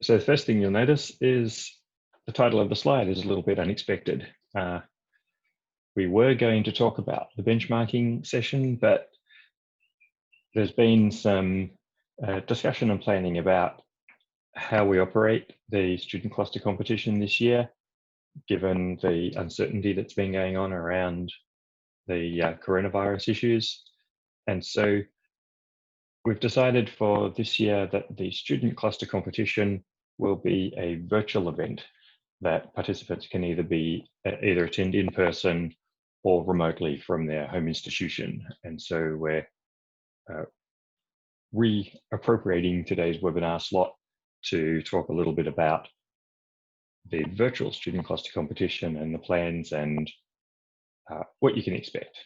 So the first thing you'll notice is the title of the slide is a little bit unexpected. We were going to talk about the benchmarking session, but there's been some discussion and planning about how we operate the student cluster competition this year, given the uncertainty that's been going on around the coronavirus issues. And so we've decided for this year that the student cluster competition will be a virtual event that participants can either attend in person or remotely from their home institution. And so we're reappropriating today's webinar slot to talk a little bit about the virtual student cluster competition and the plans and what you can expect.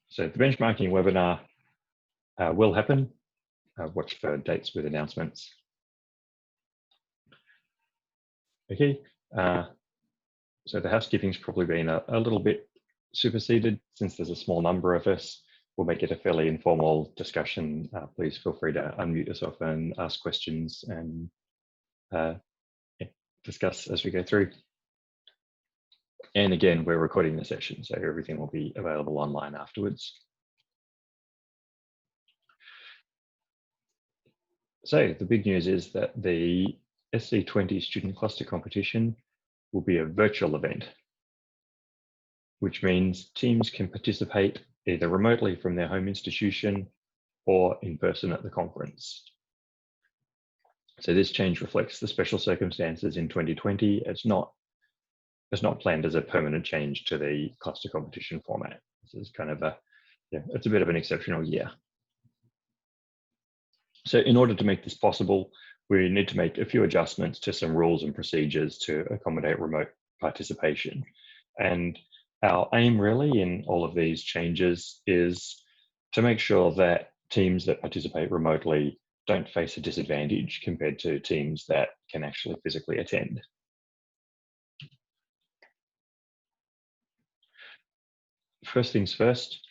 So the benchmarking webinar will happen. Watch for dates with announcements. Okay, so the housekeeping's probably been a little bit superseded since there's a small number of us. We'll make it a fairly informal discussion. Please feel free to unmute yourself and ask questions and discuss as we go through. And again, we're recording the session, so everything will be available online afterwards. So the big news is that the SC20 Student Cluster Competition will be a virtual event, which means teams can participate either remotely from their home institution or in person at the conference. So this change reflects the special circumstances in 2020. It's not planned as a permanent change to the cluster competition format. This is kind of it's a bit of an exceptional year. So in order to make this possible, we need to make a few adjustments to some rules and procedures to accommodate remote participation. And our aim really in all of these changes is to make sure that teams that participate remotely don't face a disadvantage compared to teams that can actually physically attend. First things first,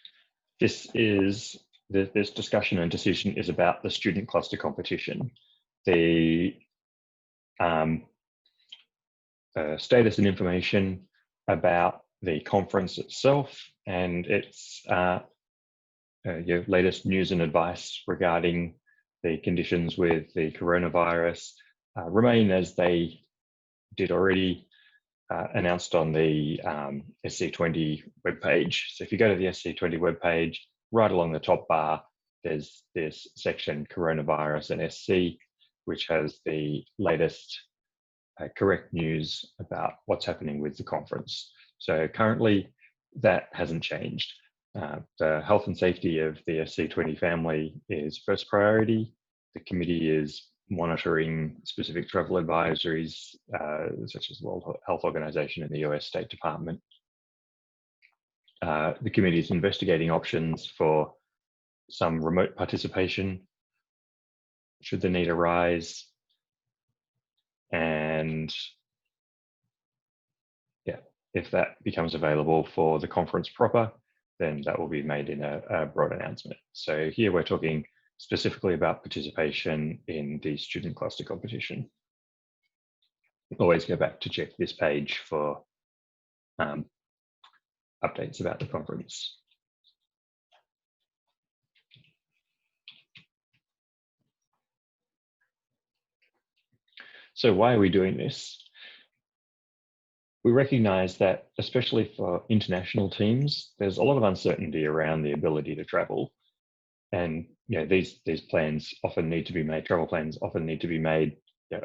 this discussion and decision is about the student cluster competition. The status and information about the conference itself and its latest news and advice regarding the conditions with the coronavirus remain as they did already announced on the SC20 webpage. So if you go to the SC20 webpage, right along the top bar, there's this section Coronavirus and SC, which has the latest correct news about what's happening with the conference. So currently that hasn't changed. The health and safety of the SC20 family is first priority. The committee is monitoring specific travel advisories, such as the World Health Organization and the US State Department. The committee is investigating options for some remote participation should the need arise. And yeah, if that becomes available for the conference proper, then that will be made in a broad announcement. So here we're talking specifically about participation in the student cluster competition. Always go back to check this page for updates about the conference. So why are we doing this? We recognize that, especially for international teams, there's a lot of uncertainty around the ability to travel. And these plans often need to be made, travel plans often need to be made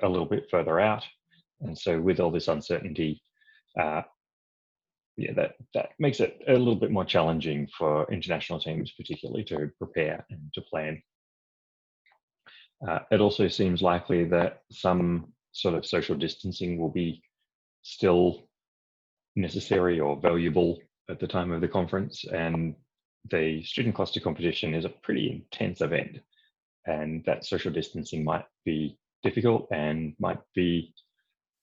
a little bit further out. And so with all this uncertainty, that makes it a little bit more challenging for international teams, particularly to prepare and to plan. It also seems likely that some sort of social distancing will be still necessary or valuable at the time of the conference. And the student cluster competition is a pretty intense event, and that social distancing might be difficult and might be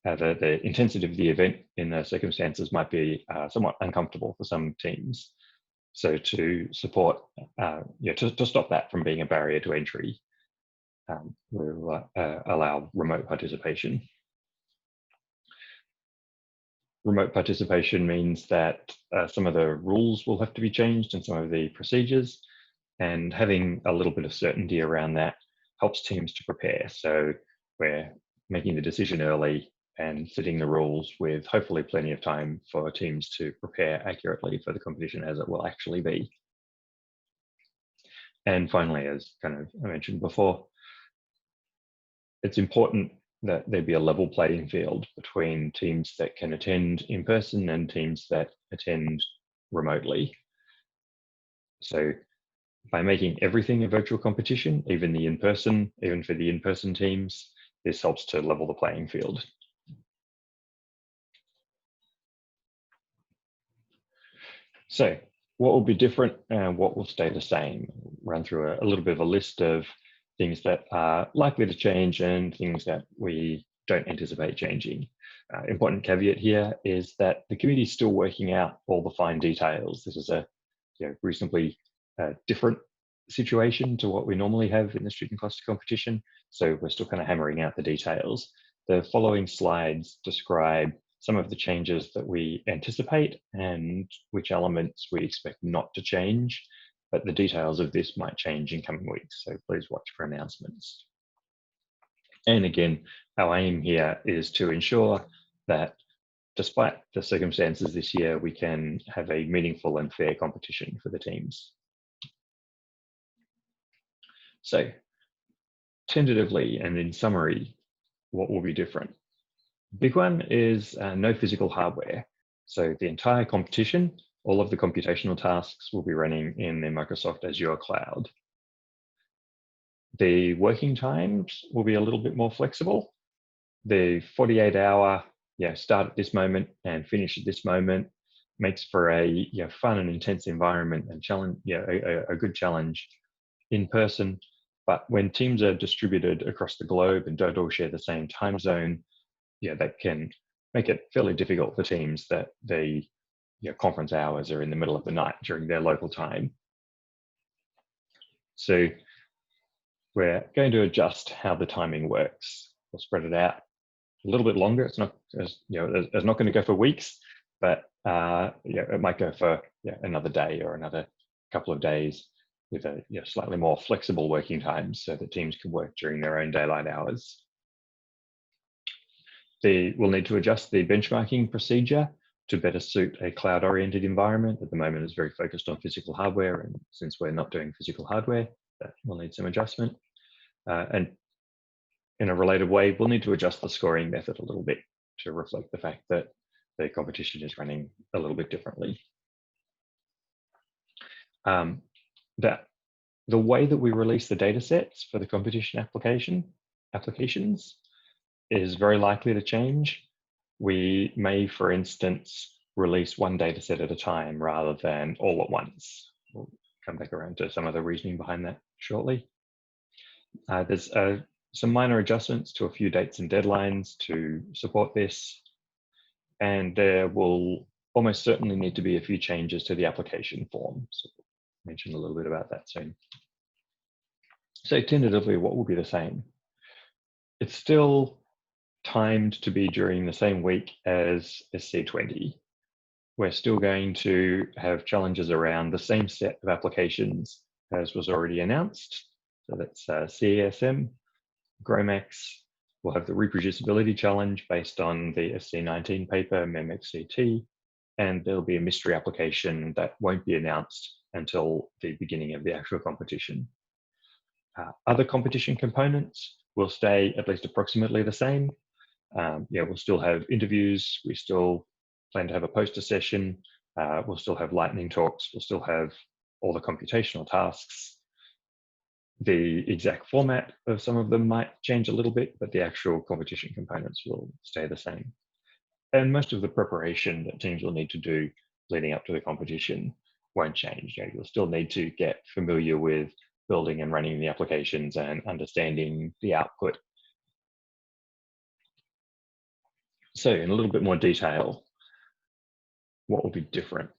the intensity of the event in the circumstances might be somewhat uncomfortable for some teams. So to support, to stop that from being a barrier to entry, will allow remote participation. Remote participation means that some of the rules will have to be changed and some of the procedures, and having a little bit of certainty around that helps teams to prepare. So we're making the decision early and setting the rules with hopefully plenty of time for teams to prepare accurately for the competition as it will actually be. And finally, as kind of I mentioned before, it's important that there be a level playing field between teams that can attend in person and teams that attend remotely. So by making everything a virtual competition, even for the in-person teams, this helps to level the playing field. So what will be different and what will stay the same? Run through a little bit of a list of things that are likely to change and things that we don't anticipate changing. Important caveat here is that the committee is still working out all the fine details. This is a reasonably different situation to what we normally have in the student cluster competition. So we're still kind of hammering out the details. The following slides describe some of the changes that we anticipate and which elements we expect not to change, but the details of this might change in coming weeks. So please watch for announcements. And again, our aim here is to ensure that despite the circumstances this year, we can have a meaningful and fair competition for the teams. So tentatively and in summary, what will be different? Big one is no physical hardware. So the entire competition, all of the computational tasks will be running in the Microsoft Azure cloud. The working times will be a little bit more flexible. The 48-hour start at this moment and finish at this moment makes for a fun and intense environment and challenge, a good challenge in person. But when teams are distributed across the globe and don't all share the same time zone, that can make it fairly difficult for teams that the conference hours are in the middle of the night during their local time. So we're going to adjust how the timing works. We'll spread it out a little bit longer. It's not it's not going to go for weeks, but it might go for another day or another couple of days with a slightly more flexible working times so that teams can work during their own daylight hours. We'll need to adjust the benchmarking procedure to better suit a cloud-oriented environment. At the moment, it's very focused on physical hardware, and since we're not doing physical hardware, that will need some adjustment. And in a related way, we'll need to adjust the scoring method a little bit to reflect the fact that the competition is running a little bit differently. The way that we release the data sets for the competition applications is very likely to change. We may, for instance, release one data set at a time rather than all at once. We'll come back around to some of the reasoning behind that shortly. There's some minor adjustments to a few dates and deadlines to support this. And there will almost certainly need to be a few changes to the application form. So we'll mention a little bit about that soon. So tentatively, what will be the same? It's still timed to be during the same week as SC20. We're still going to have challenges around the same set of applications as was already announced. So that's CESM, GROMACS. We'll have the reproducibility challenge based on the SC19 paper, MEMXCT, and there'll be a mystery application that won't be announced until the beginning of the actual competition. Other competition components will stay at least approximately the same. We'll still have interviews. We still plan to have a poster session. We'll still have lightning talks. We'll still have all the computational tasks. The exact format of some of them might change a little bit, but the actual competition components will stay the same. And most of the preparation that teams will need to do leading up to the competition won't change. You'll still need to get familiar with building and running the applications and understanding the output. So in a little bit more detail, what will be different?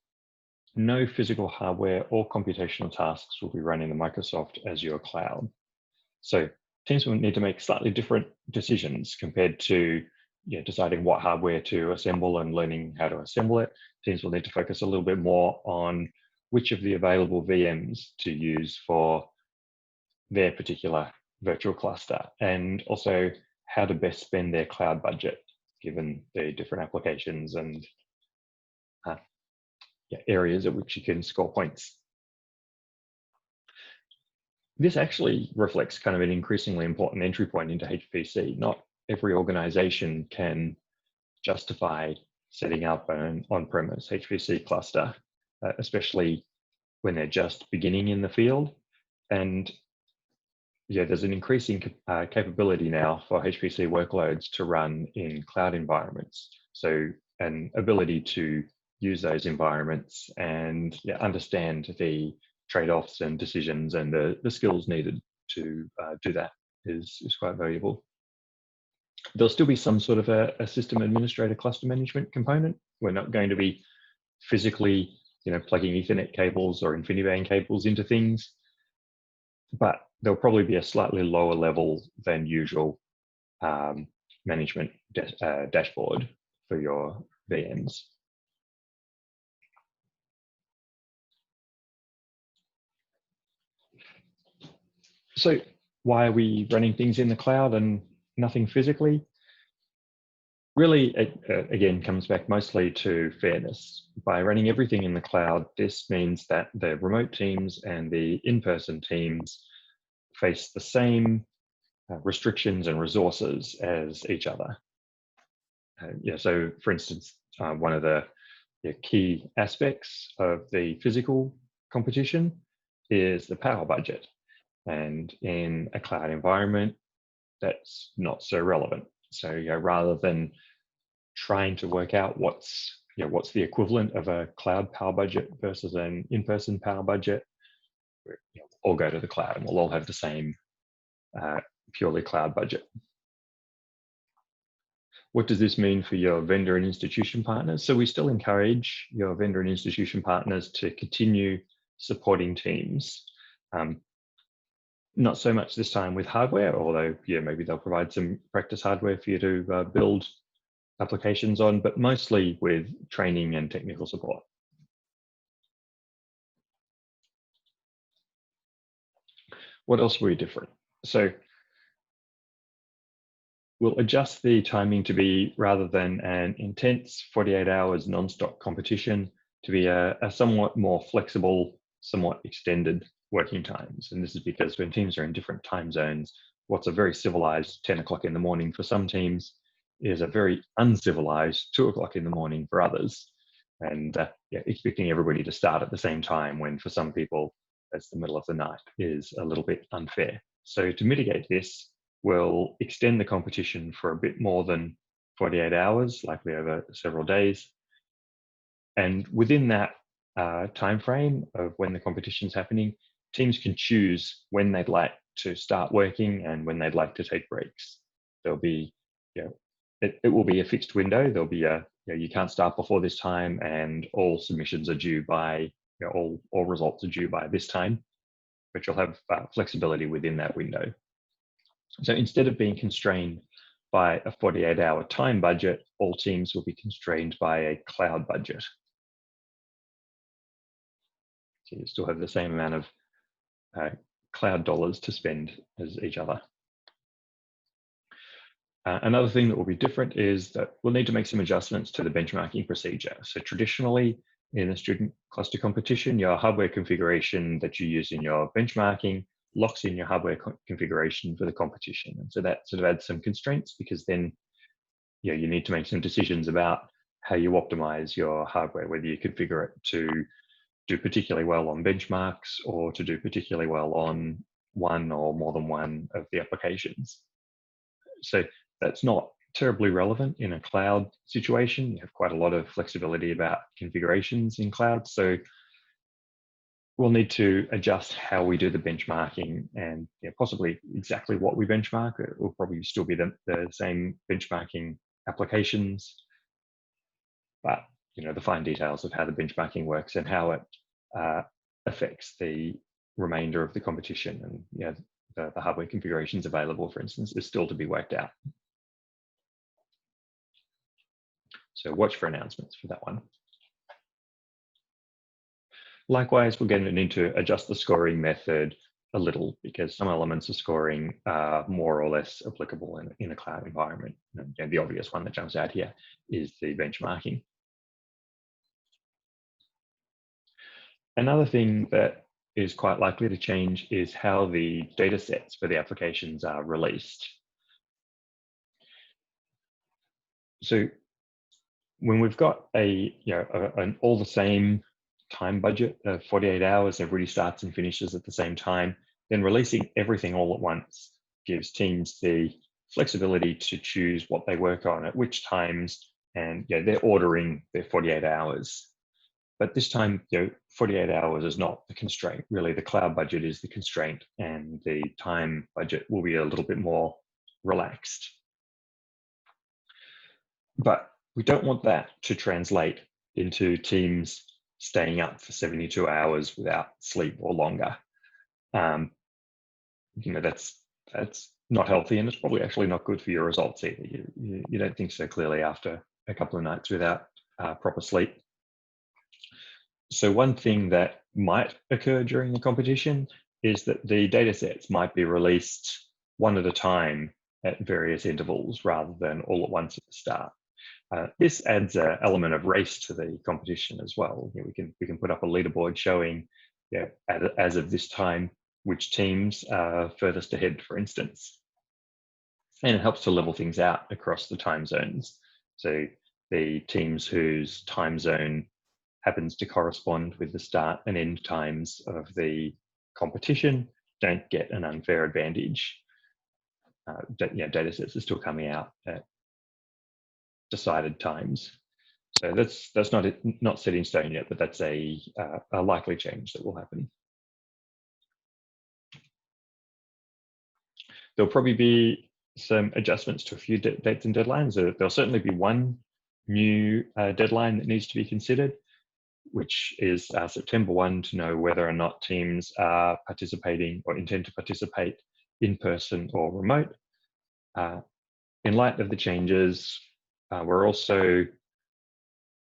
No physical hardware or computational tasks will be run in the Microsoft Azure cloud. So teams will need to make slightly different decisions compared to deciding what hardware to assemble and learning how to assemble it. Teams will need to focus a little bit more on which of the available VMs to use for their particular virtual cluster, and also how to best spend their cloud budget given the different applications and areas at which you can score points. This actually reflects kind of an increasingly important entry point into HPC. Not every organization can justify setting up an on-premise HPC cluster, especially when they're just beginning in the field. And there's an increasing capability now for HPC workloads to run in cloud environments. So an ability to use those environments and understand the trade-offs and decisions and the skills needed to do that is quite valuable. There'll still be some sort of a system administrator cluster management component. We're not going to be physically plugging Ethernet cables or InfiniBand cables into things, but there'll probably be a slightly lower level than usual management dashboard for your VMs. So why are we running things in the cloud and nothing physically? Really, it again comes back mostly to fairness. By running everything in the cloud, this means that the remote teams and the in-person teams face the same restrictions and resources as each other. So for instance, one of the key aspects of the physical competition is the power budget. And in a cloud environment, that's not so relevant. So rather than trying to work out what's the equivalent of a cloud power budget versus an in-person power budget, all go to the cloud and we'll all have the same purely cloud budget. What does this mean for your vendor and institution partners? So we still encourage your vendor and institution partners to continue supporting teams. Not so much this time with hardware, although maybe they'll provide some practice hardware for you to build applications on, but mostly with training and technical support. What else will be different? So we'll adjust the timing to be, rather than an intense 48 hours non-stop competition, to be a somewhat more flexible, somewhat extended working times. And this is because when teams are in different time zones, what's a very civilized 10 o'clock in the morning for some teams is a very uncivilized 2 o'clock in the morning for others. And expecting everybody to start at the same time when for some people it's the middle of the night is a little bit unfair. So to mitigate this, we'll extend the competition for a bit more than 48 hours, likely over several days. And within that time frame of when the competition's happening, teams can choose when they'd like to start working and when they'd like to take breaks. There'll be, it will be a fixed window. There'll be you can't start before this time, and all submissions are due by, all results are due by this time, but you'll have flexibility within that window. So instead of being constrained by a 48-hour time budget, all teams will be constrained by a cloud budget. So you still have the same amount of cloud dollars to spend as each other. Another thing that will be different is that we'll need to make some adjustments to the benchmarking procedure. So traditionally, in a student cluster competition, your hardware configuration that you use in your benchmarking locks in your hardware configuration for the competition. And so that sort of adds some constraints, because then you need to make some decisions about how you optimize your hardware, whether you configure it to do particularly well on benchmarks or to do particularly well on one or more than one of the applications. So that's not terribly relevant in a cloud situation. You have quite a lot of flexibility about configurations in cloud. So we'll need to adjust how we do the benchmarking, and possibly exactly what we benchmark. It will probably still be the same benchmarking applications, but the fine details of how the benchmarking works and how it affects the remainder of the competition, and the hardware configurations available, for instance, is still to be worked out. So watch for announcements for that one. Likewise, we're going to need to adjust the scoring method a little because some elements of scoring are more or less applicable in a cloud environment. And the obvious one that jumps out here is the benchmarking. Another thing that is quite likely to change is how the data sets for the applications are released. So when we've got an all the same time budget of 48 hours, everybody starts and finishes at the same time, then releasing everything all at once gives teams the flexibility to choose what they work on at which times, and they're ordering their 48 hours. But this time, 48 hours is not the constraint. Really, the cloud budget is the constraint, and the time budget will be a little bit more relaxed. But we don't want that to translate into teams staying up for 72 hours without sleep or longer. That's not healthy, and it's probably actually not good for your results either. You don't think so clearly after a couple of nights without proper sleep. So one thing that might occur during the competition is that the data sets might be released one at a time at various intervals rather than all at once at the start. This adds an element of race to the competition as well. We can put up a leaderboard showing, as of this time, which teams are furthest ahead, for instance. And it helps to level things out across the time zones. So the teams whose time zone happens to correspond with the start and end times of the competition don't get an unfair advantage. Data sets are still coming out at decided times. So that's not set in stone yet, but that's a likely change that will happen. There'll probably be some adjustments to a few dates and deadlines. There'll certainly be one new deadline that needs to be considered, which is September 1, to know whether or not teams are participating or intend to participate in person or remote. In light of the changes, we're also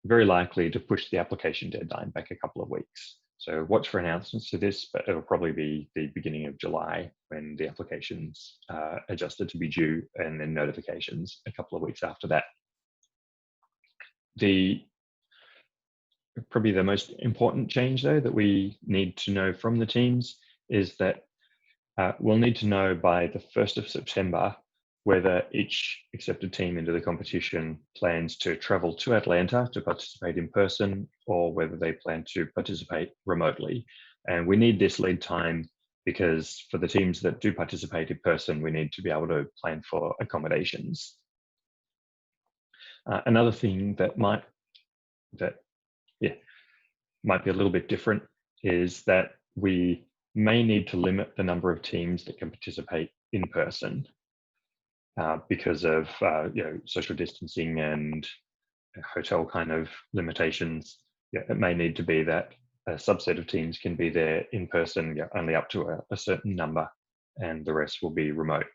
very likely to push the application deadline back a couple of weeks. So watch for announcements to this, but it'll probably be the beginning of July when the application's adjusted to be due, and then notifications a couple of weeks after that. Probably the most important change, though, that we need to know from the teams is that we'll need to know by the 1st of September whether each accepted team into the competition plans to travel to Atlanta to participate in person, or whether they plan to participate remotely. And we need this lead time because for the teams that do participate in person, we need to be able to plan for accommodations. Another thing that might be a little bit different is that we may need to limit the number of teams that can participate in person because of social distancing and hotel kind of limitations. It may need to be that a subset of teams can be there in person, only up to a certain number, and the rest will be remote.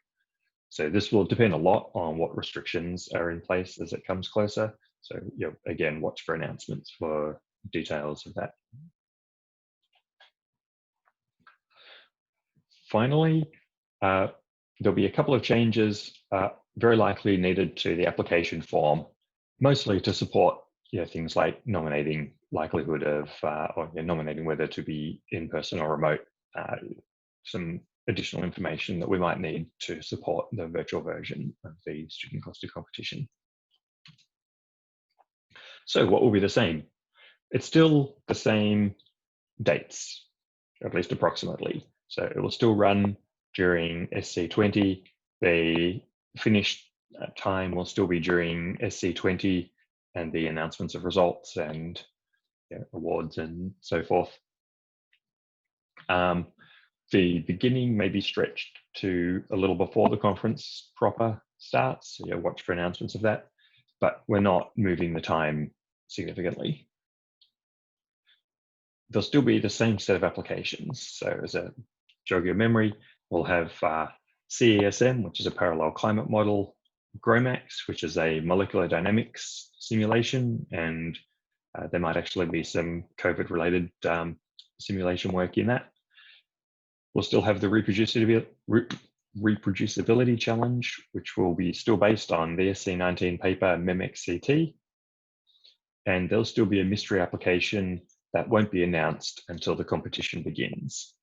So this will depend a lot on what restrictions are in place as it comes closer. So again, watch for announcements for details of that. Finally, there'll be a couple of changes very likely needed to the application form, mostly to support things like nominating likelihood of, or nominating whether to be in person or remote, some additional information that we might need to support the virtual version of the student costed competition. So what will be the same? It's still the same dates, at least approximately. So it will still run during SC20. The finished time will still be during SC20, and the announcements of results and awards and so forth. The beginning may be stretched to a little before the conference proper starts, so watch for announcements of that, but we're not moving the time significantly. There'll still be the same set of applications. So as a jog your memory, We'll have CESM, which is a parallel climate model, GROMACS, which is a molecular dynamics simulation, and there might actually be some COVID-related simulation work in that. We'll still have the reproducibility challenge, which will be still based on the SC19 paper MEMXCT, and there'll still be a mystery application that won't be announced until the competition begins.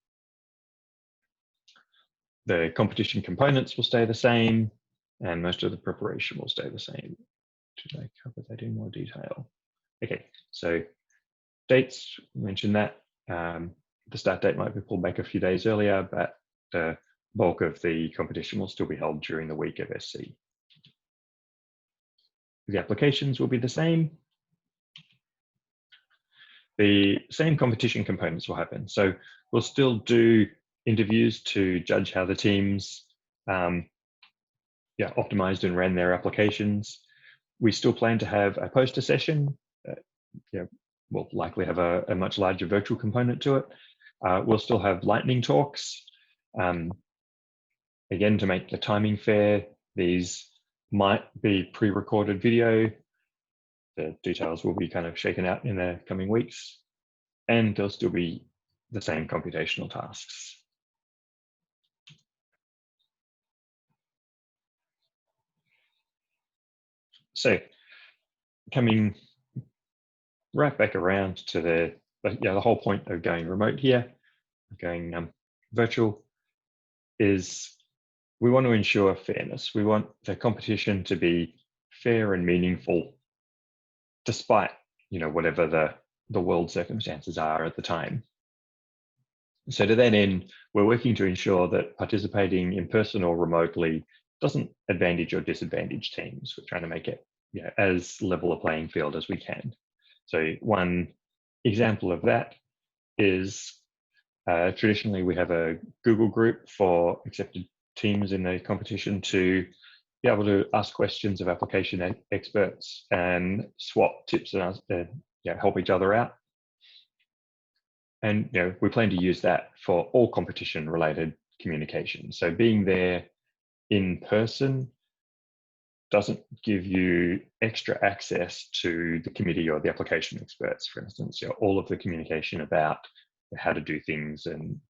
The competition components will stay the same, and most of the preparation will stay the same. Did I cover that in more detail? Okay, so dates, mentioned that. The start date might be pulled back a few days earlier, but the bulk of the competition will still be held during the week of SC. The applications will be the same. The same competition components will happen. So we'll still do interviews to judge how the teams optimized and ran their applications. We still plan to have a poster session. We'll likely have a much larger virtual component to it. We'll still have lightning talks. Again, to make the timing fair, these might be pre-recorded video. The details will be kind of shaken out in the coming weeks, and there'll still be the same computational tasks. So coming right back around to the whole point of going remote here, going virtual, is we want to ensure fairness. We want the competition to be fair and meaningful, despite whatever the world circumstances are at the time. So to that end, we're working to ensure that participating in person or remotely doesn't advantage or disadvantage teams. We're trying to make it as level a playing field as we can. So one example of that is traditionally we have a Google group for accepted teams in the competition to be able to ask questions of application experts and swap tips and help each other out. And we plan to use that for all competition-related communication. So being there in person doesn't give you extra access to the committee or the application experts. For instance, all of the communication about how to do things and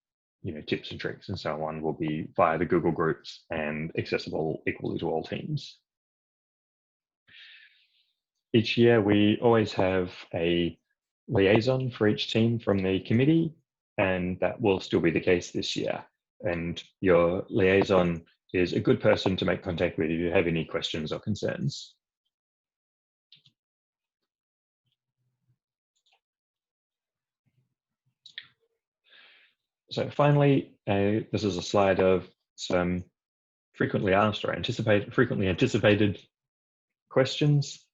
tips and tricks and so on will be via the Google groups and accessible equally to all teams. Each year, we always have a liaison for each team from the committee, and that will still be the case this year. And your liaison is a good person to make contact with if you have any questions or concerns. So finally, this is a slide of some frequently asked or frequently anticipated questions.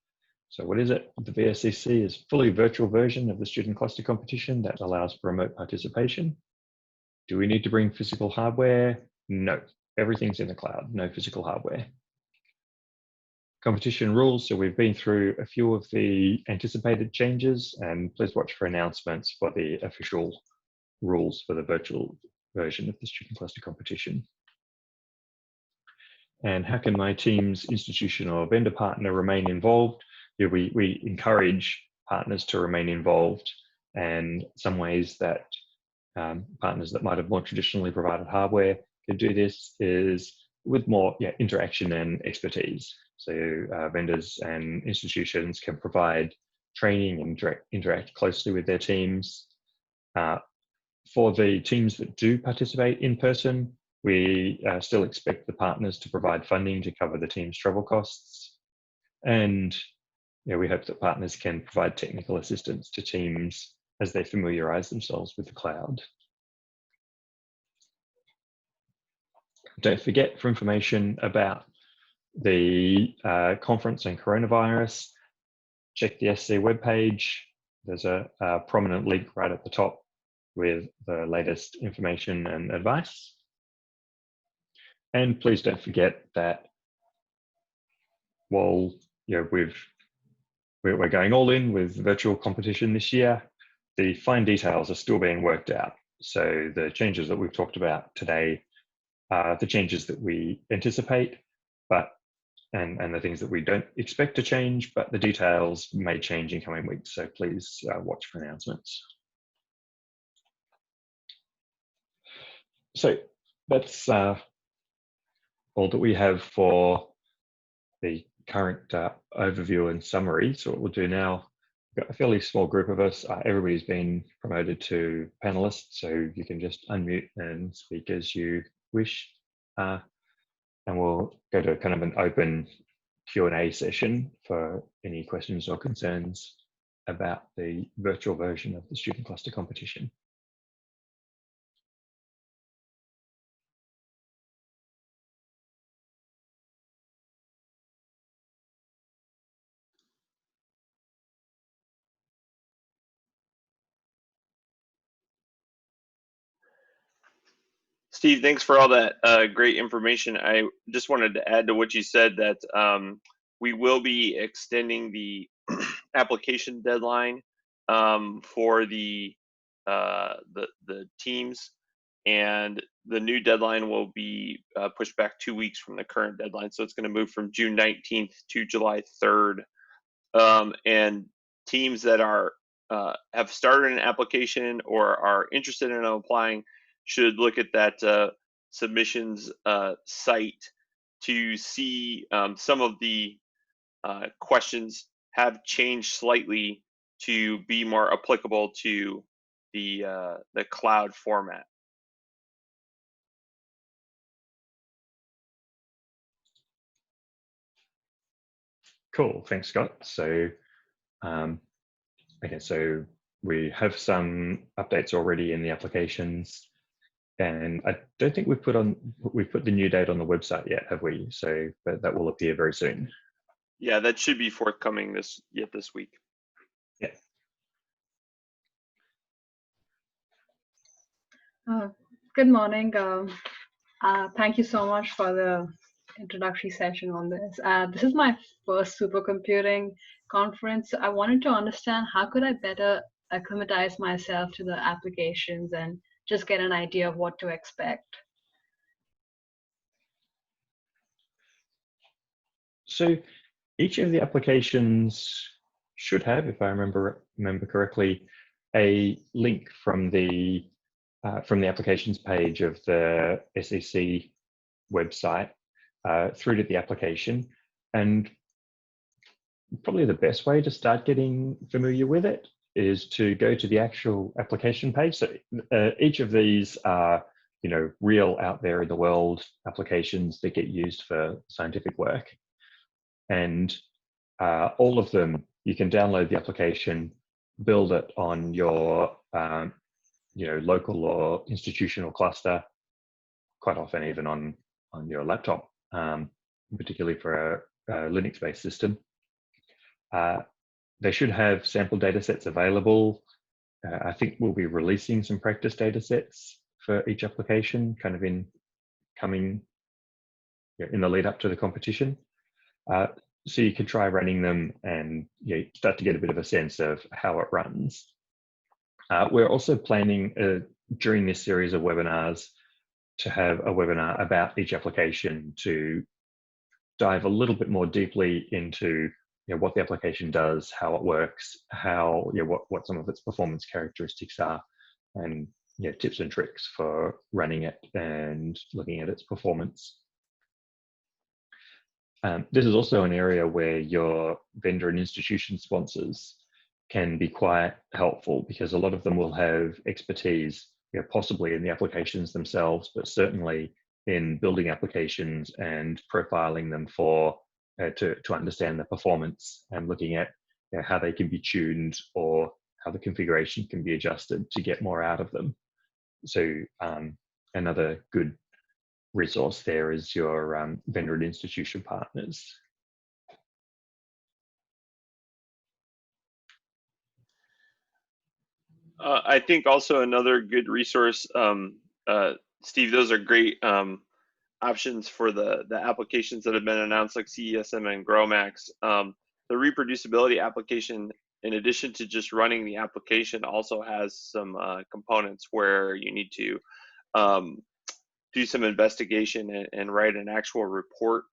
So what is it? The VSCC is a fully virtual version of the student cluster competition that allows for remote participation. Do we need to bring physical hardware? No, everything's in the cloud, no physical hardware. Competition rules, so we've been through a few of the anticipated changes, and please watch for announcements for the official rules for the virtual version of the student cluster competition. And how can my team's institution or vendor partner remain involved? We encourage partners to remain involved, and some ways that partners that might have more traditionally provided hardware can do this is with more interaction and expertise. So vendors and institutions can provide training and interact closely with their teams. For the teams that do participate in person, we still expect the partners to provide funding to cover the team's travel costs. And we hope that partners can provide technical assistance to teams as they familiarize themselves with the cloud. Don't forget, for information about the conference and coronavirus, check the SC webpage. There's a prominent link right at the top with the latest information and advice. And please don't forget that while we're going all in with virtual competition this year, the fine details are still being worked out. So the changes that we've talked about today the changes that we anticipate, and the things that we don't expect to change, but the details may change in coming weeks. So please watch for announcements. So that's all that we have for the current overview and summary. So what we'll do now, we've got a fairly small group of us. Everybody's been promoted to panelists, so you can just unmute and speak as you wish. And we'll go to kind of an open Q&A session for any questions or concerns about the virtual version of the Student Cluster competition. Steve, thanks for all that great information. I just wanted to add to what you said that we will be extending the application deadline for the teams, and the new deadline will be pushed back 2 weeks from the current deadline. So it's going to move from June 19th to July 3rd. And teams that are have started an application or are interested in applying should look at that submissions site to see some of the questions have changed slightly to be more applicable to the cloud format. Cool, thanks, Scott. So, okay, so we have some updates already in the applications, and I don't think we've put the new date on the website yet, have we? So that will appear very soon. Yeah, that should be forthcoming this week. Yeah. Good morning. Thank you so much for the introductory session on this. This is my first supercomputing conference. I wanted to understand how could I better acclimatize myself to the applications and just get an idea of what to expect. So each of the applications should have, if I remember correctly, a link from the applications page of the SEC website through to the application. And probably the best way to start getting familiar with it is to go to the actual application page. So each of these are, real out there in the world applications that get used for scientific work. And all of them, you can download the application, build it on your local or institutional cluster, quite often even on your laptop, particularly for a Linux-based system. They should have sample data sets available. I think we'll be releasing some practice data sets for each application, kind of in the lead up to the competition. So you can try running them and start to get a bit of a sense of how it runs. We're also planning during this series of webinars to have a webinar about each application to dive a little bit more deeply into what the application does, how it works, what some of its performance characteristics are, and tips and tricks for running it and looking at its performance. This is also an area where your vendor and institution sponsors can be quite helpful, because a lot of them will have expertise, possibly in the applications themselves, but certainly in building applications and profiling them to understand the performance and looking at how they can be tuned or how the configuration can be adjusted to get more out of them. So another good resource there is your vendor and institution partners. I think also another good resource, Steve, those are great options for the applications that have been announced, like CESM and GrowMax. The reproducibility application, in addition to just running the application, also has some components where you need to do some investigation and write an actual report.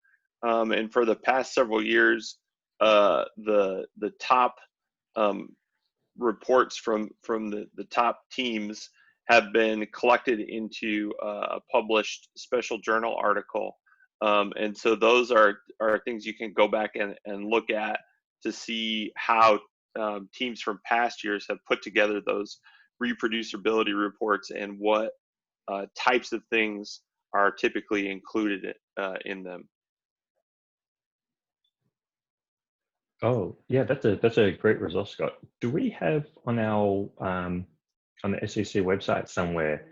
And for the past several years, the top reports from the top teams have been collected into a published special journal article. And so those are things you can go back and look at to see how teams from past years have put together those reproducibility reports and what types of things are typically included in them. Oh, yeah, that's a great resource, Scott. Do we have on our on the SCC website somewhere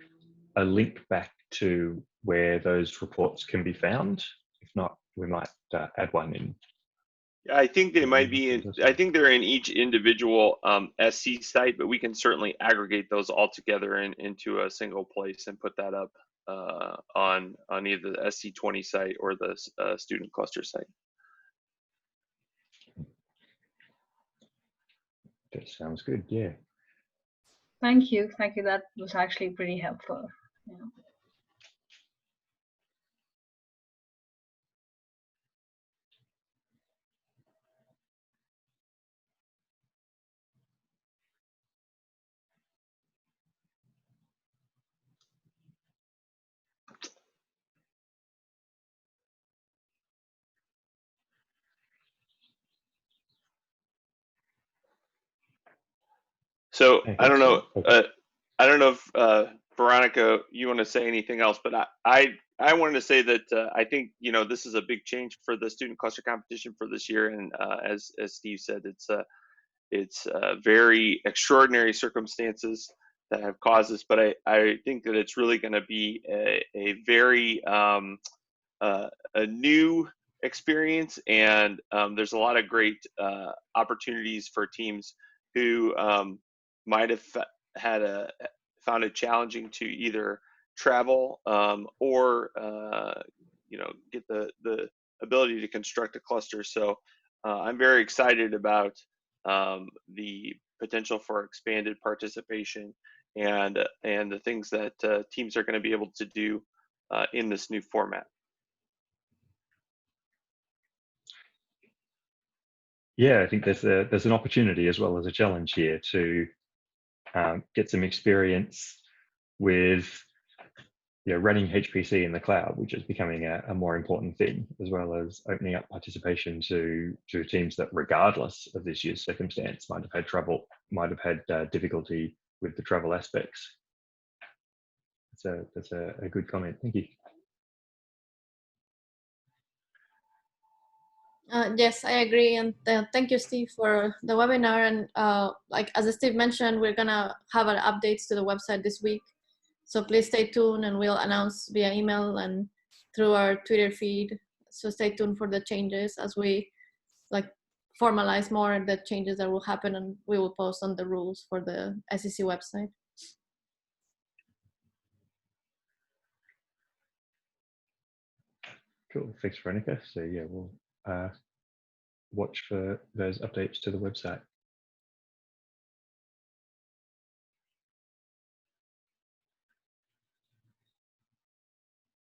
a link back to where those reports can be found? If not, we might add one in. I think they might be in. I think they're in each individual SC site, but we can certainly aggregate those all together into a single place and put that up on either the SC20 site or the student cluster site. That sounds good. Yeah. Thank you. Thank you. That was actually pretty helpful. Yeah. So I don't know. I don't know if Veronica, you want to say anything else, but I wanted to say that I think this is a big change for the student cluster competition for this year, and as Steve said, it's very extraordinary circumstances that have caused this, but I think that it's really going to be a very a new experience, and there's a lot of great opportunities for teams who might have found it challenging to either travel or get the ability to construct a cluster. So I'm very excited about the potential for expanded participation and the things that teams are going to be able to do in this new format. Yeah, I think there's an opportunity as well as a challenge here to get some experience with running HPC in the cloud, which is becoming a more important thing, as well as opening up participation to teams that, regardless of this year's circumstance, might have had difficulty with the travel aspects. That's a good comment. Thank you. Yes, I agree, and thank you, Steve, for the webinar. And like as Steve mentioned, we're gonna have updates to the website this week, so please stay tuned, and we'll announce via email and through our Twitter feed. So stay tuned for the changes as we formalize more the changes that will happen, and we will post on the rules for the SEC website. Cool. Thanks, Veronica. So yeah, we'll watch for those updates to the website.